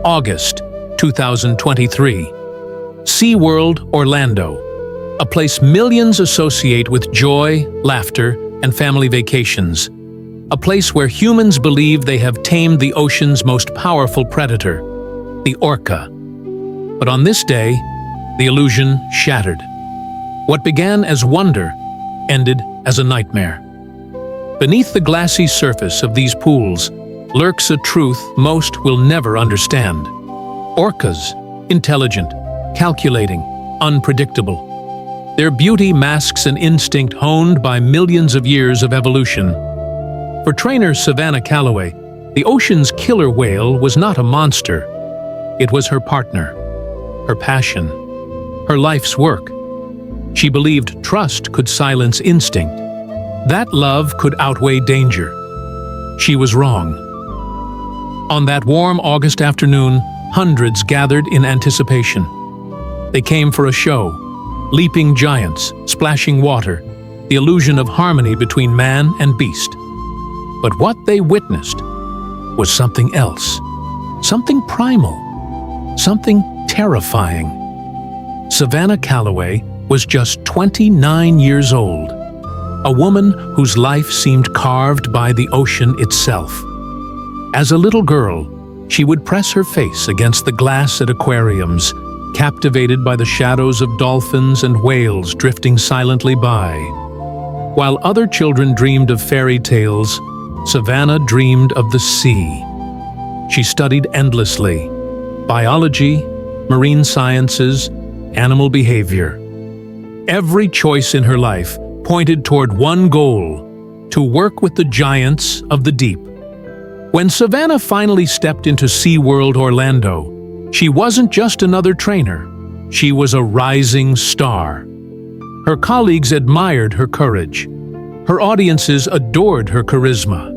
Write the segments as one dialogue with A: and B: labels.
A: August 2023. SeaWorld Orlando, a place millions associate with joy, laughter, and family vacations. A place where humans believe they have tamed the ocean's most powerful predator, the orca. But on this day, the illusion shattered. What began as wonder ended as a nightmare. Beneath the glassy surface of these pools lurks a truth most will never understand. Orcas, intelligent, calculating, unpredictable. Their beauty masks an instinct honed by millions of years of evolution. For trainer Savannah Calloway, the ocean's killer whale was not a monster. It was her partner, her passion, her life's work. She believed trust could silence instinct. That love could outweigh danger. She was wrong. On that warm August afternoon, hundreds gathered in anticipation. They came for a show, leaping giants, splashing water, the illusion of harmony between man and beast. But what they witnessed was something else, something primal, something terrifying. Savannah Calloway was just 29 years old, a woman whose life seemed carved by the ocean itself. As a little girl, she would press her face against the glass at aquariums, captivated by the shadows of dolphins and whales drifting silently by. While other children dreamed of fairy tales, Savannah dreamed of the sea. She studied endlessly: biology, marine sciences, animal behavior. Every choice in her life pointed toward one goal: to work with the giants of the deep. When Savannah finally stepped into SeaWorld Orlando, she wasn't just another trainer. She was a rising star. Her colleagues admired her courage. Her audiences adored her charisma.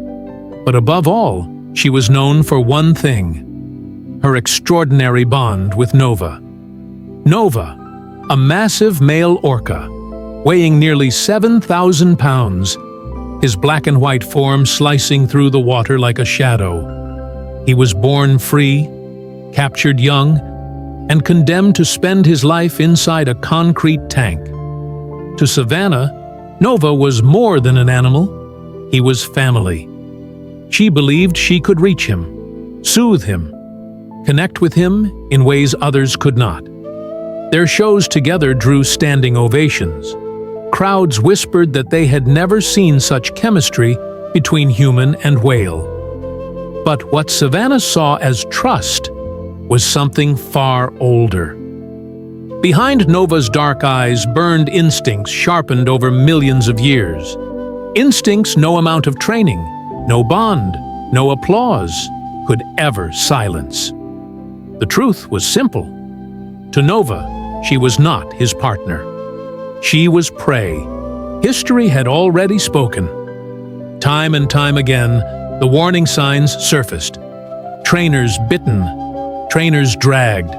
A: But above all, she was known for one thing: her extraordinary bond with Nova. Nova, a massive male orca, weighing nearly 7,000 pounds, his black and white form slicing through the water like a shadow. He was born free, captured young, and condemned to spend his life inside a concrete tank. To Savannah, Nova was more than an animal. He was family. She believed she could reach him, soothe him, connect with him in ways others could not. Their shows together drew standing ovations. Crowds whispered that they had never seen such chemistry between human and whale. But what Savannah saw as trust was something far older. Behind Nova's dark eyes burned instincts sharpened over millions of years. Instincts no amount of training, no bond, no applause could ever silence. The truth was simple. To Nova, she was not his partner. She was prey. History had already spoken. Time and time again, the warning signs surfaced. Trainers bitten, trainers dragged,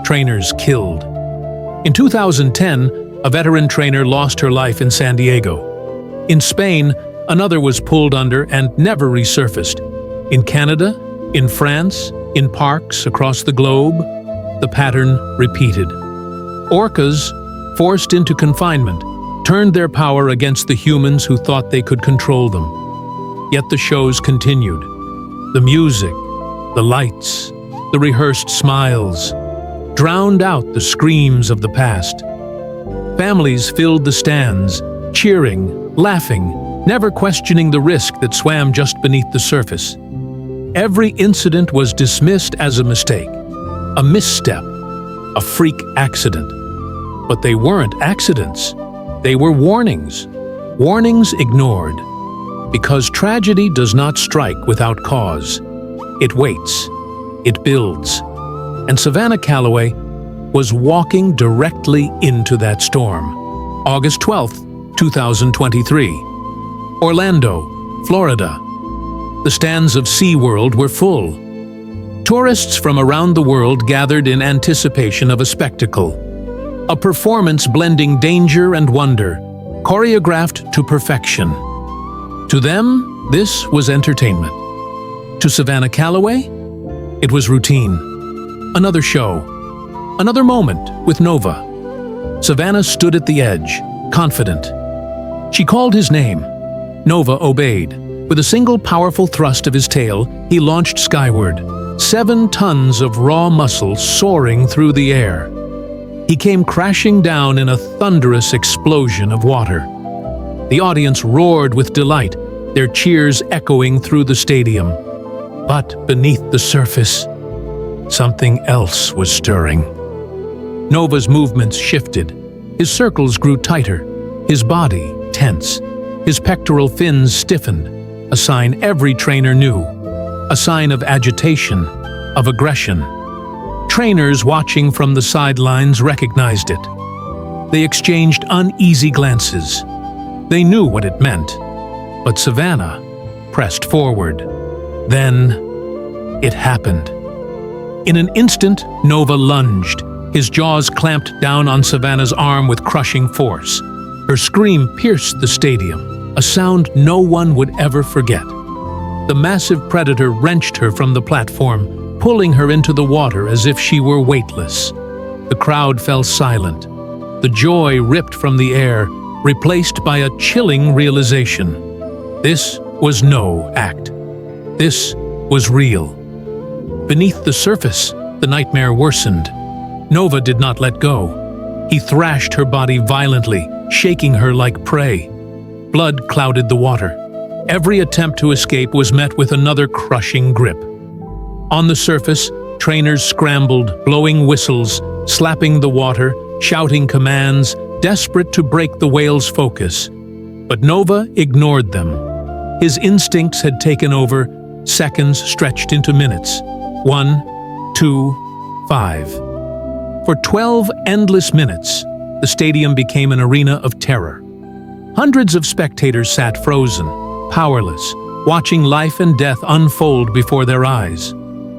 A: trainers killed. In 2010, a veteran trainer lost her life in San Diego. In Spain, another was pulled under and never resurfaced. In Canada, in France, in parks across the globe, the pattern repeated. Orcas, forced into confinement, turned their power against the humans who thought they could control them. Yet the shows continued. The music, the lights, the rehearsed smiles drowned out the screams of the past. Families filled the stands, cheering, laughing, never questioning the risk that swam just beneath the surface. Every incident was dismissed as a mistake, a misstep, a freak accident. But they weren't accidents. They were warnings. Warnings ignored. Because tragedy does not strike without cause. It waits. It builds. And Savannah Calloway was walking directly into that storm. August 12th, 2023. Orlando, Florida. The stands of SeaWorld were full. Tourists from around the world gathered in anticipation of a spectacle. A performance blending danger and wonder, choreographed to perfection. To them, this was entertainment. To Savannah Calloway, it was routine. Another show. Another moment with Nova. Savannah stood at the edge, confident. She called his name. Nova obeyed. With a single powerful thrust of his tail, he launched skyward, 7 tons of raw muscle soaring through the air. He came crashing down in a thunderous explosion of water. The audience roared with delight, their cheers echoing through the stadium. But beneath the surface, something else was stirring. Nova's movements shifted. His circles grew tighter, his body tense. His pectoral fins stiffened, a sign every trainer knew, a sign of agitation, of aggression. Trainers watching from the sidelines recognized it. They exchanged uneasy glances. They knew what it meant, but Savannah pressed forward. Then it happened. In an instant, Nova lunged. His jaws clamped down on Savannah's arm with crushing force. Her scream pierced the stadium, a sound no one would ever forget. The massive predator wrenched her from the platform, pulling her into the water as if she were weightless. The crowd fell silent. The joy ripped from the air, replaced by a chilling realization. This was no act. This was real. Beneath the surface, the nightmare worsened. Nova did not let go. He thrashed her body violently, shaking her like prey. Blood clouded the water. Every attempt to escape was met with another crushing grip. On the surface, trainers scrambled, blowing whistles, slapping the water, shouting commands, desperate to break the whale's focus. But Nova ignored them. His instincts had taken over, seconds stretched into minutes. 1, 2, 5. For 12 endless minutes, the stadium became an arena of terror. Hundreds of spectators sat frozen, powerless, watching life and death unfold before their eyes.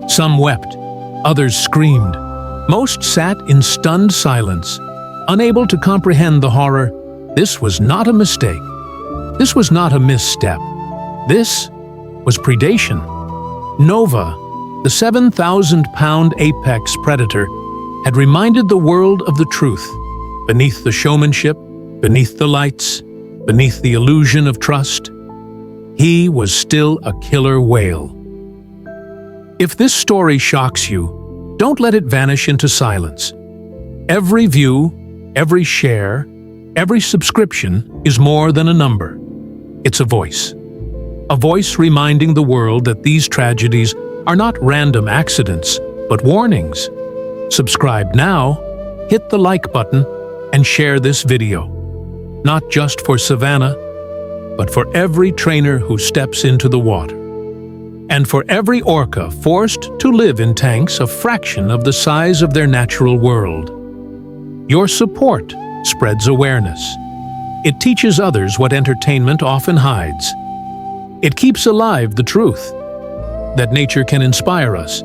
A: Some wept, others screamed. Most sat in stunned silence, unable to comprehend the horror. This was not a mistake. This was not a misstep. This was predation. Nova, the 7,000-pound apex predator, had reminded the world of the truth. Beneath the showmanship, beneath the lights, beneath the illusion of trust, he was still a killer whale. If this story shocks you, don't let it vanish into silence. Every view, every share, every subscription is more than a number. It's a voice. A voice reminding the world that these tragedies are not random accidents, but warnings. Subscribe now, hit the like button, and share this video. Not just for Savannah, but for every trainer who steps into the water. And for every orca forced to live in tanks a fraction of the size of their natural world. Your support spreads awareness. It teaches others what entertainment often hides. It keeps alive the truth that nature can inspire us,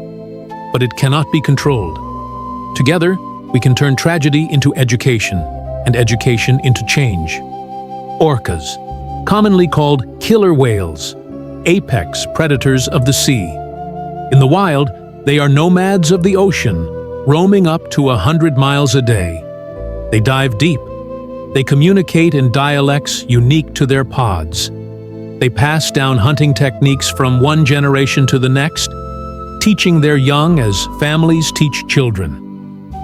A: but it cannot be controlled. Together, we can turn tragedy into education, and education into change. Orcas, commonly called killer whales, apex predators of the sea. In the wild, they are nomads of the ocean, roaming up to 100 miles a day. They dive deep. They communicate in dialects unique to their pods. They pass down hunting techniques from one generation to the next, teaching their young as families teach children.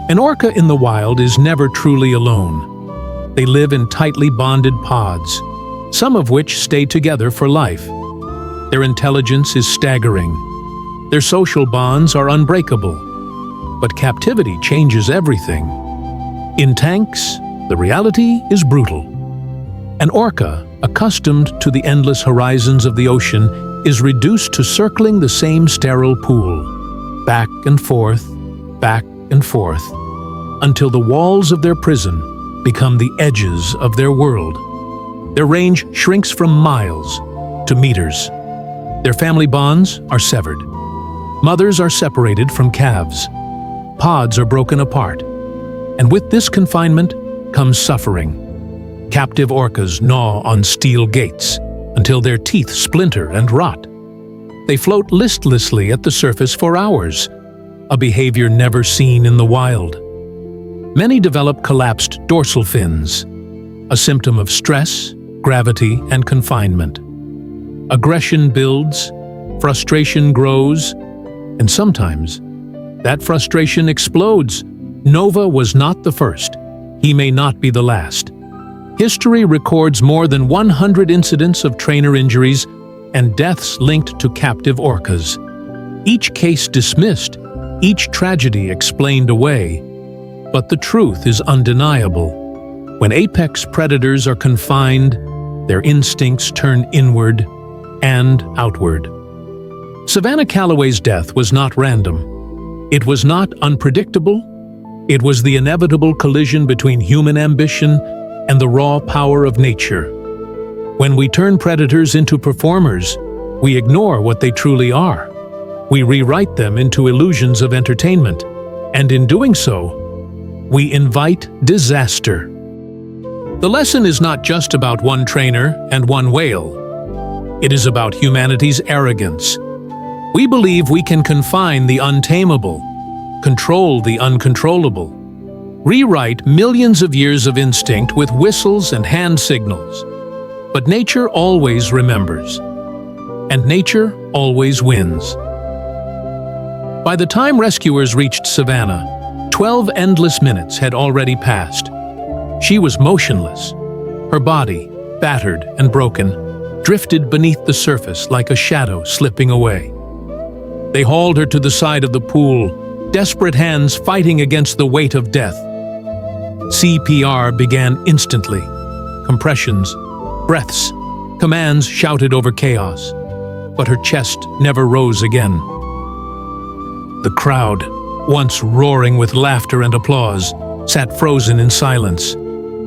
A: An orca in the wild is never truly alone. They live in tightly bonded pods, some of which stay together for life. Their intelligence is staggering. Their social bonds are unbreakable. But captivity changes everything. In tanks, the reality is brutal. An orca, accustomed to the endless horizons of the ocean, is reduced to circling the same sterile pool, back and forth, until the walls of their prison become the edges of their world. Their range shrinks from miles to meters. Their family bonds are severed. Mothers are separated from calves. Pods are broken apart. And with this confinement comes suffering. Captive orcas gnaw on steel gates until their teeth splinter and rot. They float listlessly at the surface for hours, a behavior never seen in the wild. Many develop collapsed dorsal fins, a symptom of stress, gravity, and confinement. Aggression builds, frustration grows, and sometimes that frustration explodes. Nova was not the first. He may not be the last. History records more than 100 incidents of trainer injuries and deaths linked to captive orcas. Each case dismissed, each tragedy explained away. But the truth is undeniable. When apex predators are confined, their instincts turn inward and outward. Savannah Calloway's death was not random. It was not unpredictable. It was the inevitable collision between human ambition and the raw power of nature. When we turn predators into performers, we ignore what they truly are. We rewrite them into illusions of entertainment, and in doing so, we invite disaster. The lesson is not just about one trainer and one whale. It is about humanity's arrogance. We believe we can confine the untamable, control the uncontrollable, rewrite millions of years of instinct with whistles and hand signals. But nature always remembers, and nature always wins. By the time rescuers reached Savannah, 12 endless minutes had already passed. She was motionless. Her body, battered and broken, drifted beneath the surface like a shadow slipping away. They hauled her to the side of the pool, desperate hands fighting against the weight of death. CPR began instantly. Compressions, breaths, commands shouted over chaos. But her chest never rose again. The crowd, once roaring with laughter and applause, sat frozen in silence.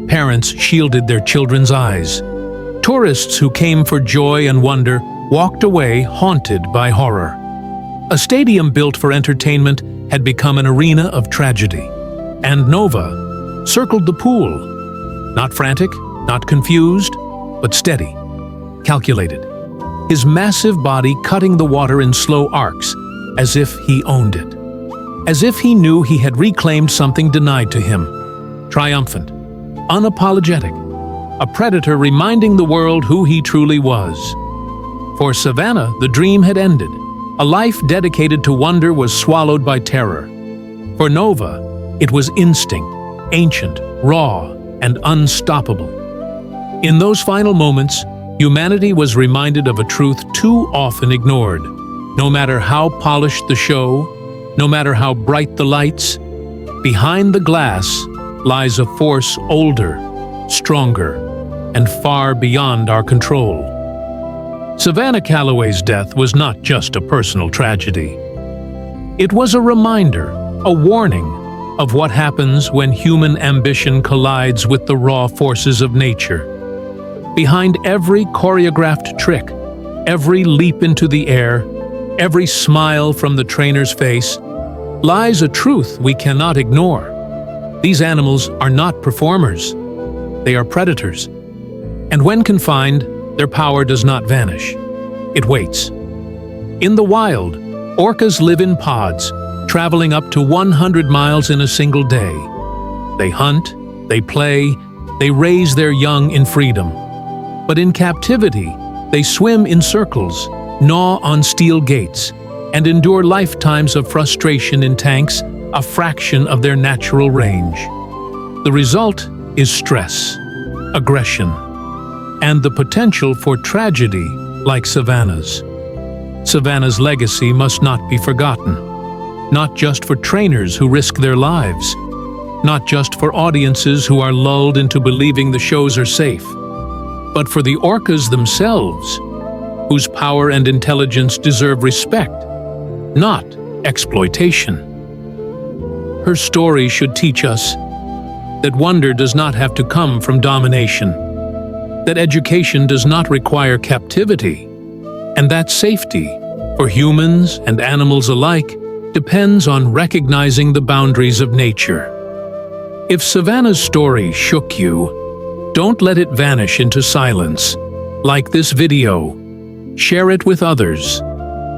A: Parents shielded their children's eyes. Tourists who came for joy and wonder walked away haunted by horror. A stadium built for entertainment had become an arena of tragedy. And Nova circled the pool, not frantic, not confused, but steady, calculated. His massive body cutting the water in slow arcs, as if he owned it. As if he knew he had reclaimed something denied to him. Triumphant, unapologetic, a predator reminding the world who he truly was. For Savannah, the dream had ended. A life dedicated to wonder was swallowed by terror. For Nova, it was instinct, ancient, raw, and unstoppable. In those final moments, humanity was reminded of a truth too often ignored. No matter how polished the show, no matter how bright the lights, behind the glass lies a force older, stronger, and far beyond our control. Savannah Calloway's death was not just a personal tragedy. It was a reminder, a warning, of what happens when human ambition collides with the raw forces of nature. Behind every choreographed trick, every leap into the air, every smile from the trainer's face, lies a truth we cannot ignore. These animals are not performers. They are predators. And when confined, their power does not vanish. It waits. In the wild, orcas live in pods, traveling up to 100 miles in a single day. They hunt, they play, they raise their young in freedom. But in captivity, they swim in circles, gnaw on steel gates, and endure lifetimes of frustration in tanks, a fraction of their natural range. The result is stress, aggression, and the potential for tragedy like Savannah's. Savannah's legacy must not be forgotten. Not just for trainers who risk their lives, not just for audiences who are lulled into believing the shows are safe, but for the orcas themselves, whose power and intelligence deserve respect, not exploitation. Her story should teach us that wonder does not have to come from domination, that education does not require captivity, and that safety, for humans and animals alike, depends on recognizing the boundaries of nature. If Savannah's story shook you, don't let it vanish into silence. Like this video, share it with others,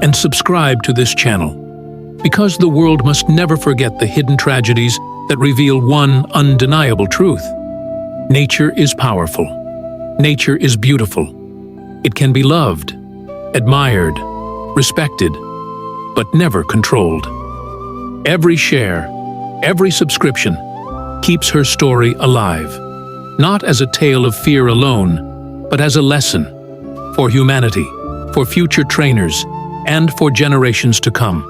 A: and subscribe to this channel. Because the world must never forget the hidden tragedies that reveal one undeniable truth. Nature is powerful. Nature is beautiful. It can be loved, admired, respected, but never controlled. Every share, every subscription keeps her story alive, not as a tale of fear alone, but as a lesson for humanity, for future trainers, and for generations to come.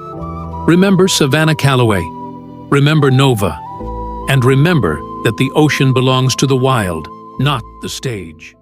A: Remember Savannah Calloway, remember Nova, and remember that the ocean belongs to the wild, not the stage.